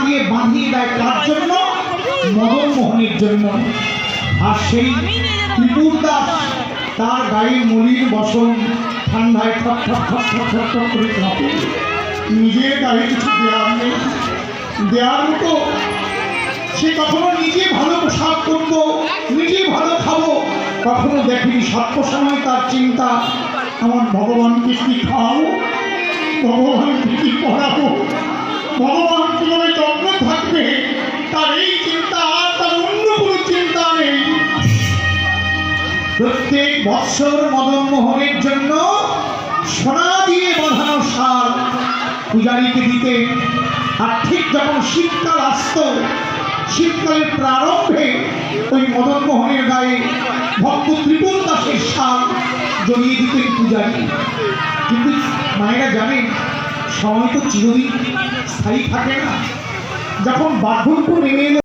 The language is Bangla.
দিয়ে বাঁধিয়ে দেয় কার জন্য? মদন মোহনের জন্য। আর সেই ত্রিপুর দাস তার গায়ে মলিন বসন ঠান্ডায় ঠক ঠক ঠক ঠক ঠক ঠক করে কাঁপে। নিজের গায়ে কিছু দেওয়ার নেই, দেওয়ার মতো সে কখনো নিজে ভালো পোশাক করবো, নিজে ভালো খাবো, কখনো দেখেনি। সর্ব সময় তার চিন্তা, আমার ভগবানকে কি খাওয়াবো, ভগবানকে কি পড়াবো, ভগবান কিভাবে যত্ন থাকবে, তার এই চিন্তা। আর তার অন্য কোনো চিন্তা নেই। প্রত্যেক বৎসর মদন মোহনের জন্য সোনা দিয়ে বাঁধানো শাল পূজারীকে দিতে। আর ঠিক যখন শীতকাল আসত, শীতকালের প্রারম্ভে ওই মদন মোহনের গায়ে ভক্ত ত্রিপুর দাসের শাল জড়িয়ে দিতেন পূজারী। কিন্তু মায়েরা জানেন, সময় তো চিরদিন স্থায়ী থাকে না। যখন বার্ধক্য নেমে এলো,